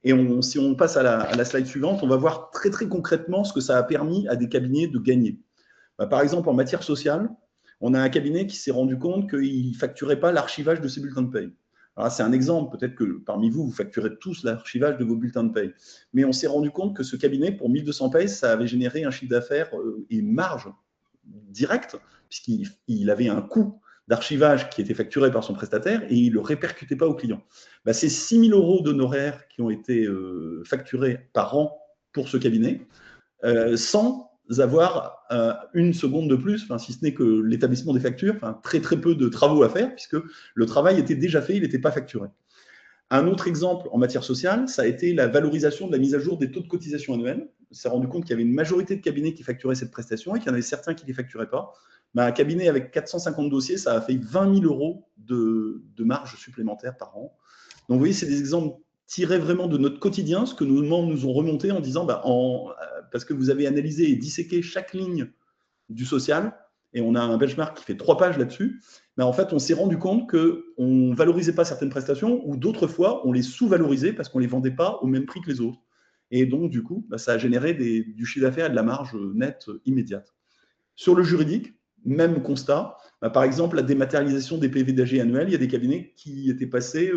Et si on passe à la slide suivante, on va voir très, très concrètement ce que ça a permis à des cabinets de gagner. Par exemple, en matière sociale, on a un cabinet qui s'est rendu compte qu'il ne facturait pas l'archivage de ses bulletins de paye. Alors, c'est un exemple, peut-être que parmi vous, vous facturez tous l'archivage de vos bulletins de paye. Mais on s'est rendu compte que ce cabinet, pour 1200 payes, ça avait généré un chiffre d'affaires et une marge directe, puisqu'il avait un coût d'archivage qui était facturé par son prestataire et il ne le répercutait pas au client. C'est 6 000 € d'honoraires qui ont été facturés par an pour ce cabinet, sans avoir une seconde de plus, si ce n'est que l'établissement des factures, très très peu de travaux à faire, puisque le travail était déjà fait, il n'était pas facturé. Un autre exemple en matière sociale, ça a été la valorisation de la mise à jour des taux de cotisation annuels. On s'est rendu compte qu'il y avait une majorité de cabinets qui facturaient cette prestation et qu'il y en avait certains qui ne les facturaient pas. Un cabinet avec 450 dossiers, ça a fait 20 000 € de marge supplémentaire par an. Donc vous voyez, c'est des exemples tirés vraiment de notre quotidien, ce que nos membres nous ont remonté en disant, parce que vous avez analysé et disséqué chaque ligne du social, et on a un benchmark qui fait 3 pages là-dessus, en fait, on s'est rendu compte qu'on ne valorisait pas certaines prestations, ou d'autres fois, on les sous-valorisait parce qu'on ne les vendait pas au même prix que les autres. Et donc, du coup, ça a généré du chiffre d'affaires et de la marge nette immédiate. Sur le juridique, même constat. Par exemple, la dématérialisation des PV d'AG annuels, il y a des cabinets qui étaient passés...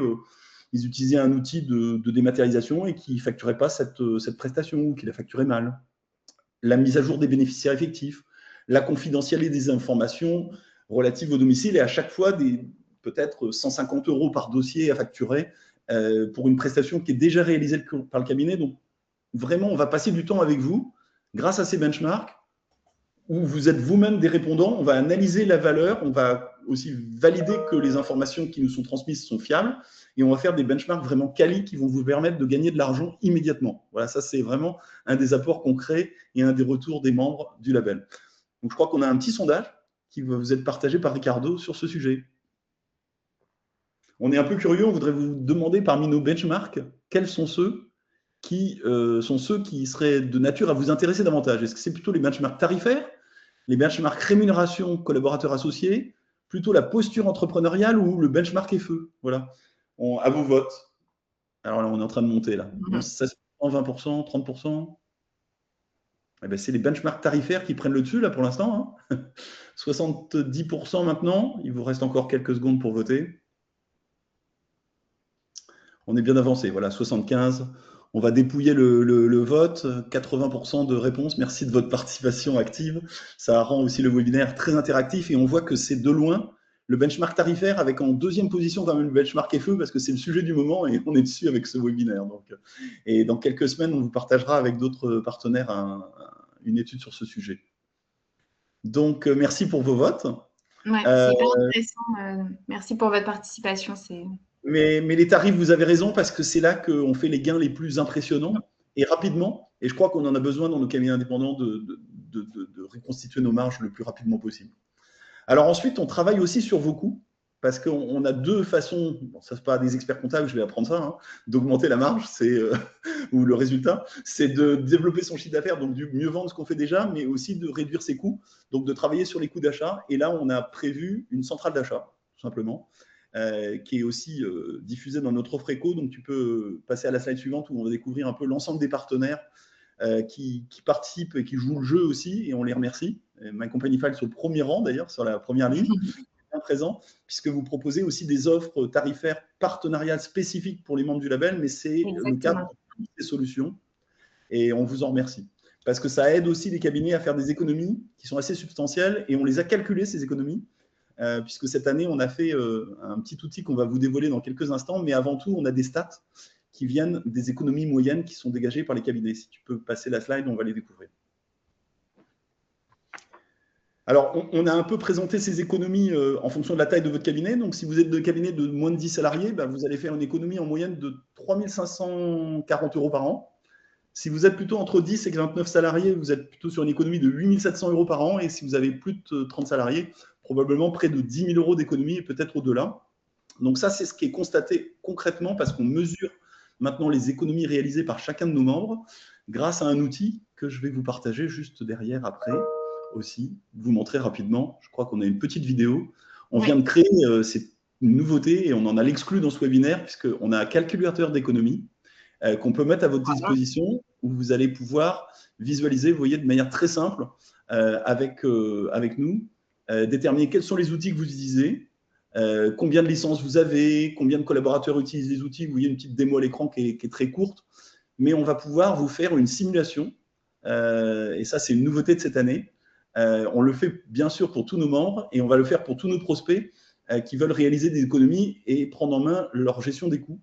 ils utilisaient un outil de dématérialisation et qui ne facturaient pas cette prestation ou qui la facturaient mal. La mise à jour des bénéficiaires effectifs, la confidentialité des informations relatives au domicile et à chaque fois peut-être 150 € par dossier à facturer pour une prestation qui est déjà réalisée par le cabinet. Donc, vraiment, on va passer du temps avec vous grâce à ces benchmarks où vous êtes vous-même des répondants. On va analyser la valeur, on va aussi valider que les informations qui nous sont transmises sont fiables et on va faire des benchmarks vraiment quali qui vont vous permettre de gagner de l'argent immédiatement. Voilà, ça, c'est vraiment un des apports concrets et un des retours des membres du label. Donc, je crois qu'on a un petit sondage qui va vous être partagé par Ricardo sur ce sujet. On est un peu curieux, on voudrait vous demander parmi nos benchmarks, quels sont ceux qui seraient de nature à vous intéresser davantage. Est-ce que c'est plutôt les benchmarks tarifaires, les benchmarks rémunération collaborateurs associés, plutôt la posture entrepreneuriale ou le benchmark FE? Voilà, à vos votes. Alors là, on est en train de monter là. 16%, 20%, 30%. Eh ben, c'est les benchmarks tarifaires qui prennent le dessus là pour l'instant. Hein. 70% maintenant. Il vous reste encore quelques secondes pour voter. On est bien avancé. Voilà, 75. On va dépouiller le vote. 80% de réponses. Merci de votre participation active. Ça rend aussi le webinaire très interactif et on voit que c'est de loin le benchmark tarifaire avec en deuxième position quand même le benchmark FE parce que c'est le sujet du moment et on est dessus avec ce webinaire. Donc, et dans quelques semaines, on vous partagera avec d'autres partenaires une étude sur ce sujet. Donc, merci pour vos votes. Ouais, c'est hyper intéressant. Merci pour votre participation. Mais les tarifs, vous avez raison, parce que c'est là qu'on fait les gains les plus impressionnants et rapidement. Et je crois qu'on en a besoin dans nos cabinets indépendants de reconstituer nos marges le plus rapidement possible. Alors ensuite, on travaille aussi sur vos coûts, parce qu'on a deux façons, bon, ça c'est pas des experts comptables, je vais apprendre ça, hein, d'augmenter la marge, ou le résultat, c'est de développer son chiffre d'affaires, donc de mieux vendre ce qu'on fait déjà, mais aussi de réduire ses coûts, donc de travailler sur les coûts d'achat. Et là, on a prévu une centrale d'achat, tout simplement, qui est aussi diffusée dans notre offre éco. Donc tu peux passer à la slide suivante où on va découvrir un peu l'ensemble des partenaires qui participent et qui jouent le jeu aussi, et on les remercie. MyCompagniFile sur le premier rang d'ailleurs, sur la première ligne, bien présent, puisque vous proposez aussi des offres tarifaires partenariales spécifiques pour les membres du label, mais c'est le cas de toutes ces solutions, et on vous en remercie. Parce que ça aide aussi les cabinets à faire des économies qui sont assez substantielles, et on les a calculées, ces économies, puisque cette année, on a fait un petit outil qu'on va vous dévoiler dans quelques instants, mais avant tout, on a des stats qui viennent des économies moyennes qui sont dégagées par les cabinets. Si tu peux passer la slide, on va les découvrir. Alors, on a un peu présenté ces économies en fonction de la taille de votre cabinet. Donc, si vous êtes de cabinet de moins de 10 salariés, vous allez faire une économie en moyenne de 3 540 € par an. Si vous êtes plutôt entre 10 et 29 salariés, vous êtes plutôt sur une économie de 8 700 € par an. Et si vous avez plus de 30 salariés, probablement près de 10 000 € d'économie et peut-être au-delà. Donc ça, c'est ce qui est constaté concrètement parce qu'on mesure maintenant les économies réalisées par chacun de nos membres grâce à un outil que je vais vous partager juste derrière après aussi, vous montrer rapidement. Je crois qu'on a une petite vidéo. On vient de créer, c'est une nouveauté et on en a l'exclu dans ce webinaire puisqu'on a un calculateur d'économie qu'on peut mettre à votre disposition où vous allez pouvoir visualiser, vous voyez, de manière très simple avec nous, déterminer quels sont les outils que vous utilisez, combien de licences vous avez, combien de collaborateurs utilisent les outils. Vous voyez une petite démo à l'écran qui est très courte, mais on va pouvoir vous faire une simulation, et ça c'est une nouveauté de cette année. On le fait bien sûr pour tous nos membres et on va le faire pour tous nos prospects qui veulent réaliser des économies et prendre en main leur gestion des coûts.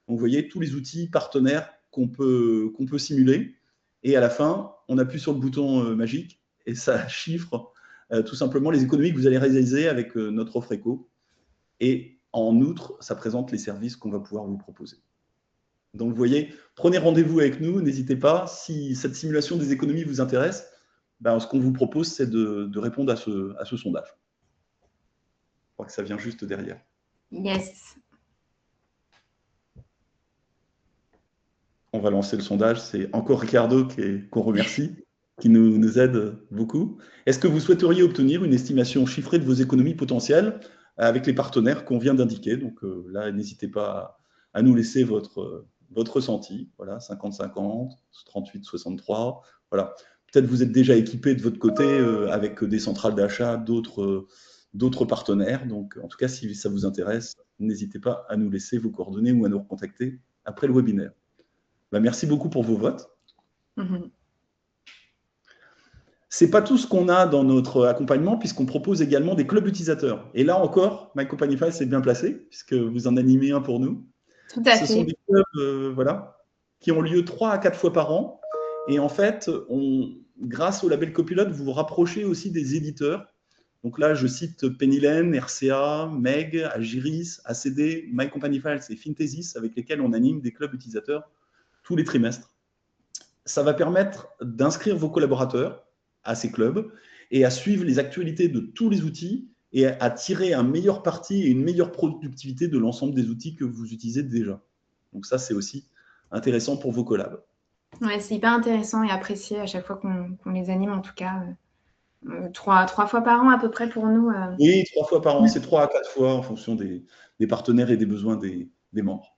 Donc, vous voyez tous les outils partenaires qu'on peut simuler et à la fin, on appuie sur le bouton magique et ça chiffre tout simplement les économies que vous allez réaliser avec notre offre éco. Et en outre, ça présente les services qu'on va pouvoir vous proposer. Donc, vous voyez, prenez rendez-vous avec nous, n'hésitez pas. Si cette simulation des économies vous intéresse, ce qu'on vous propose, c'est de répondre à ce sondage. Je crois que ça vient juste derrière. Yes. On va lancer le sondage. C'est encore Ricardo qu'on remercie, qui nous aide beaucoup. Est-ce que vous souhaiteriez obtenir une estimation chiffrée de vos économies potentielles avec les partenaires qu'on vient d'indiquer? Donc là, n'hésitez pas à nous laisser votre ressenti. Voilà, 50-50, 38-63. Voilà. Peut-être vous êtes déjà équipé de votre côté avec des centrales d'achat, d'autres partenaires. Donc, en tout cas, si ça vous intéresse, n'hésitez pas à nous laisser vos coordonnées ou à nous recontacter après le webinaire. Merci beaucoup pour vos votes. Ce n'est pas tout ce qu'on a dans notre accompagnement, puisqu'on propose également des clubs utilisateurs. Et là encore, MyCompagniFile s'est bien placé, puisque vous en animez un pour nous. Tout à Ce sont fait. des clubs voilà, qui ont lieu 3 à 4 fois par an. Et en fait, grâce au label Copilote, vous vous rapprochez aussi des éditeurs. Donc là, je cite Penny Lane, RCA, Meg, Agiris, ACD, My Company Files et Finthesis, avec lesquels on anime des clubs utilisateurs tous les trimestres. Ça va permettre d'inscrire vos collaborateurs à ces clubs et à suivre les actualités de tous les outils et à tirer un meilleur parti et une meilleure productivité de l'ensemble des outils que vous utilisez déjà. Donc ça, c'est aussi intéressant pour vos collabs. Ouais, c'est hyper intéressant et apprécié à chaque fois qu'on les anime, en tout cas. 3 fois par an à peu près pour nous. Oui, 3 fois par an, c'est 3 à 4 fois en fonction des partenaires et des besoins des membres.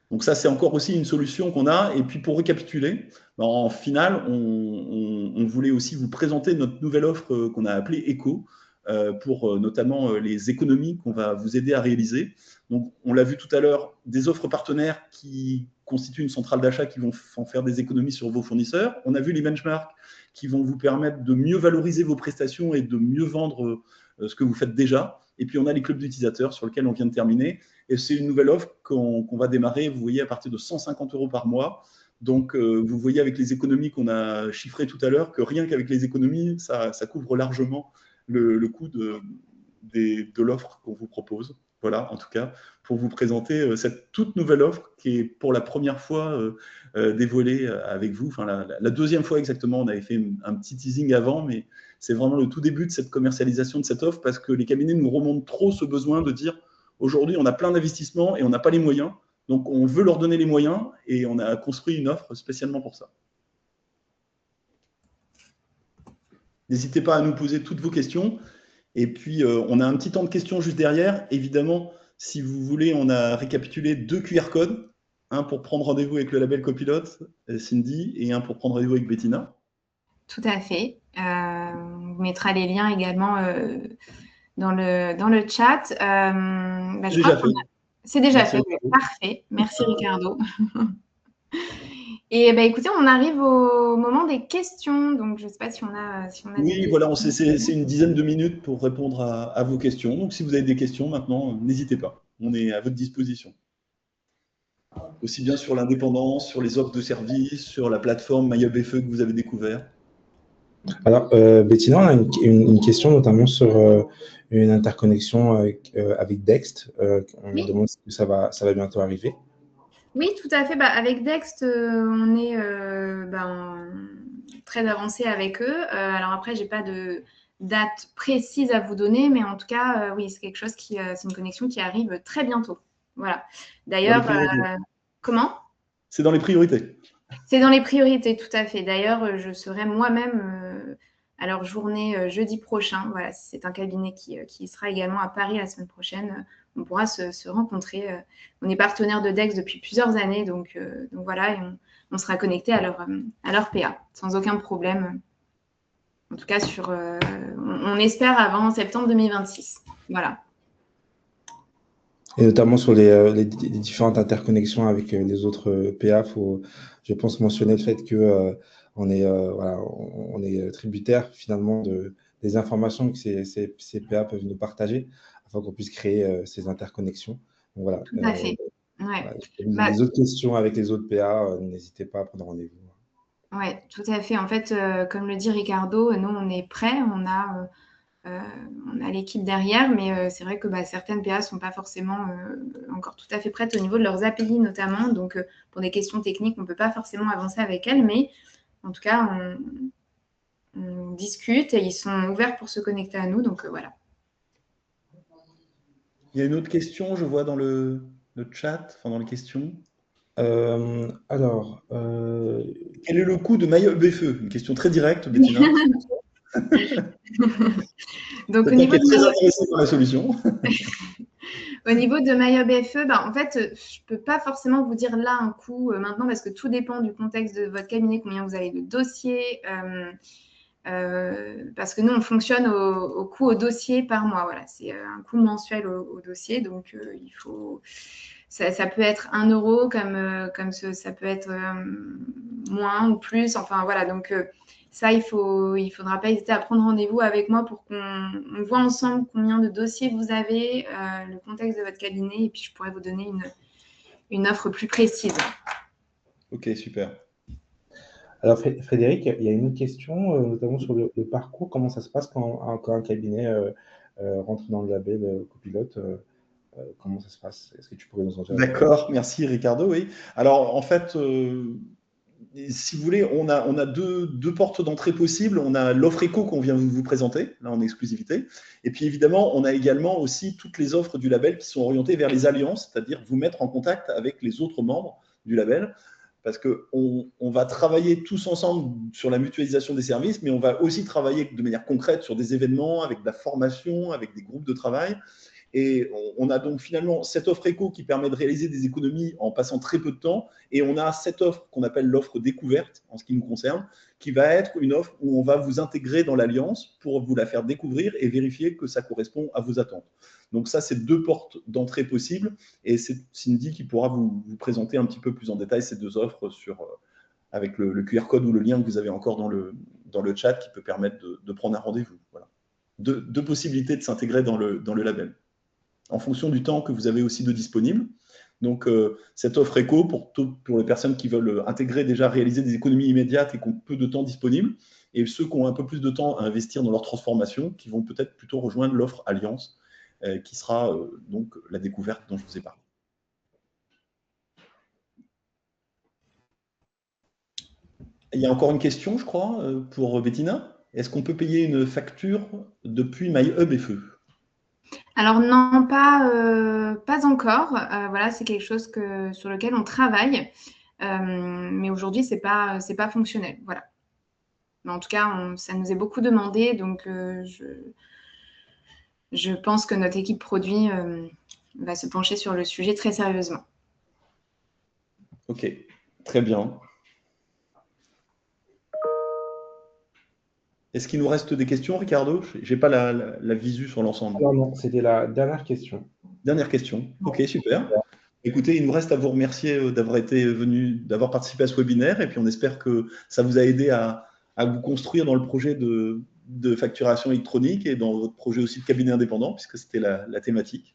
Donc ça, c'est encore aussi une solution qu'on a. Et puis pour récapituler, en finale, on voulait aussi vous présenter notre nouvelle offre qu'on a appelée Eco, pour notamment les économies qu'on va vous aider à réaliser. Donc on l'a vu tout à l'heure, des offres partenaires qui constituent une centrale d'achat qui vont faire des économies sur vos fournisseurs. On a vu les benchmarks qui vont vous permettre de mieux valoriser vos prestations et de mieux vendre ce que vous faites déjà. Et puis on a les clubs d'utilisateurs sur lesquels on vient de terminer. Et c'est une nouvelle offre qu'on va démarrer, vous voyez, à partir de 150 € par mois. Donc, vous voyez avec les économies qu'on a chiffrées tout à l'heure que rien qu'avec les économies, ça couvre largement le coût de l'offre qu'on vous propose. Voilà, en tout cas, pour vous présenter cette toute nouvelle offre qui est pour la première fois dévoilée avec vous. Enfin, la deuxième fois exactement, on avait fait un petit teasing avant, mais c'est vraiment le tout début de cette commercialisation de cette offre parce que les cabinets nous remontent trop ce besoin de dire aujourd'hui, on a plein d'investissements et on n'a pas les moyens. Donc, on veut leur donner les moyens et on a construit une offre spécialement pour ça. N'hésitez pas à nous poser toutes vos questions. Et puis, on a un petit temps de questions juste derrière. Évidemment, si vous voulez, on a récapitulé 2 QR codes. Un pour prendre rendez-vous avec le label Copilote, Cindy, et un pour prendre rendez-vous avec Bettina. Tout à fait. On mettra les liens également dans le chat. Je crois qu'on a... C'est déjà fait. Parfait. Merci Ricardo. Et écoutez, on arrive au moment des questions. Donc, je ne sais pas si on a oui, voilà, c'est une dizaine de minutes pour répondre à vos questions. Donc, si vous avez des questions maintenant, n'hésitez pas. On est à votre disposition. Aussi bien sur l'indépendance, sur les offres de services, sur la plateforme MyUpFE que vous avez découvert. Alors, Bettina, on a une question notamment sur une interconnexion avec Dext. On me demande si ça va bientôt arriver. Oui, tout à fait. Avec Dext, on est très avancé avec eux. Alors après, j'ai pas de date précise à vous donner, mais en tout cas, oui, c'est quelque chose c'est une connexion qui arrive très bientôt. Voilà. D'ailleurs, comment? C'est dans les priorités. C'est dans les priorités, tout à fait. D'ailleurs, je serai moi-même à leur journée jeudi prochain. Voilà, c'est un cabinet qui sera également à Paris la semaine prochaine. On pourra se rencontrer. On est partenaire de Dext depuis plusieurs années, donc voilà, et on sera connecté à leur PA sans aucun problème. En tout cas, on espère avant septembre 2026. Voilà. Et notamment sur les différentes interconnexions avec les autres PA, il faut, je pense, mentionner le fait que on est tributaire finalement des informations que ces PA peuvent nous partager afin qu'on puisse créer ces interconnexions. Donc, voilà. Tout à fait. Ouais. Voilà. Les autres questions avec les autres PA, n'hésitez pas à prendre rendez-vous. Oui, tout à fait. En fait, comme le dit Ricardo, nous, on est prêts, on a l'équipe derrière, mais c'est vrai que certaines PA ne sont pas forcément encore tout à fait prêtes au niveau de leurs API notamment. Donc, pour des questions techniques, on ne peut pas forcément avancer avec elles, mais en tout cas, on discute et ils sont ouverts pour se connecter à nous. Donc, voilà. Il y a une autre question, je vois dans le chat, enfin dans les questions. Alors, quel est le coût de MyUpFE? Une question très directe, Bettina. Donc, au niveau très intéressé par la solution. Au niveau de MyUpFE, en fait, je ne peux pas forcément vous dire là un coût maintenant parce que tout dépend du contexte de votre cabinet, combien vous avez de dossiers. Parce que nous, on fonctionne au coût au dossier par mois. Voilà, c'est un coût mensuel au dossier. Donc, il faut... Ça peut être 1 € comme ça peut être moins ou plus. Enfin, voilà. Donc, ça, il faudra pas hésiter à prendre rendez-vous avec moi pour qu'on voit ensemble combien de dossiers vous avez, le contexte de votre cabinet. Et puis, je pourrais vous donner une offre plus précise. Ok, super. Alors Frédéric, il y a une autre question, notamment sur le parcours. Comment ça se passe quand un cabinet rentre dans le label copilote? Comment ça se passe? Est-ce que tu pourrais nous en dire? D'accord, merci Ricardo. Oui. Alors en fait, si vous voulez, on a deux portes d'entrée possibles. On a l'offre éco qu'on vient de vous présenter, là en exclusivité. Et puis évidemment, on a également aussi toutes les offres du label qui sont orientées vers les alliances, c'est-à-dire vous mettre en contact avec les autres membres du label. Parce qu'on va travailler tous ensemble sur la mutualisation des services, mais on va aussi travailler de manière concrète sur des événements, avec de la formation, avec des groupes de travail. Et on a donc finalement cette offre éco qui permet de réaliser des économies en passant très peu de temps. Et on a cette offre qu'on appelle l'offre découverte, en ce qui nous concerne, qui va être une offre où on va vous intégrer dans l'alliance pour vous la faire découvrir et vérifier que ça correspond à vos attentes. Donc ça, c'est deux portes d'entrée possibles. Et c'est Cindy qui pourra vous présenter un petit peu plus en détail ces deux offres avec le QR code ou le lien que vous avez encore dans le chat qui peut permettre de prendre un rendez-vous. Voilà. Deux possibilités de s'intégrer dans le label, en fonction du temps que vous avez aussi de disponible. Donc, cette offre éco, pour les personnes qui veulent intégrer déjà, réaliser des économies immédiates et qui ont peu de temps disponible, et ceux qui ont un peu plus de temps à investir dans leur transformation, qui vont peut-être plutôt rejoindre l'offre Alliance, qui sera donc la découverte dont je vous ai parlé. Il y a encore une question, je crois, pour Bettina. Est-ce qu'on peut payer une facture depuis MyHub FE? Alors non, pas encore. Voilà, c'est quelque chose sur lequel on travaille. Mais aujourd'hui, c'est pas fonctionnel. Voilà. Mais en tout cas, ça nous est beaucoup demandé. Donc, je pense que notre équipe produit va se pencher sur le sujet très sérieusement. Ok, très bien. Est-ce qu'il nous reste des questions, Ricardo? Je n'ai pas la visu sur l'ensemble. Non, c'était la dernière question. Dernière question. Ok, super. Écoutez, il nous reste à vous remercier d'avoir été venu, d'avoir participé à ce webinaire. Et puis, on espère que ça vous a aidé à vous construire dans le projet de facturation électronique et dans votre projet aussi de cabinet indépendant, puisque c'était la thématique.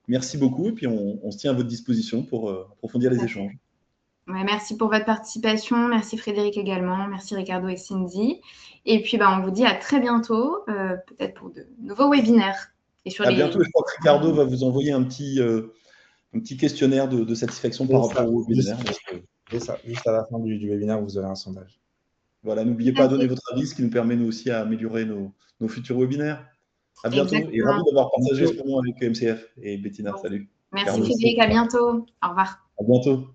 Merci beaucoup. Et puis, on se tient à votre disposition pour approfondir les échanges. Ouais, merci pour votre participation. Merci Frédéric également. Merci Ricardo et Cindy. Et puis, on vous dit à très bientôt, peut-être pour de nouveaux webinaires. À bientôt. Je crois que Ricardo va vous envoyer un petit questionnaire de satisfaction par rapport au webinaire. C'est ça. Juste à la fin du webinaire, vous aurez un sondage. Voilà, n'oubliez pas de donner votre avis, ce qui nous permet nous aussi à améliorer nos futurs webinaires. À bientôt. Exactement. Et ravi d'avoir partagé ce moment avec MCF et Bettina. Salut. Merci Frédéric, à bientôt. Au revoir. À bientôt.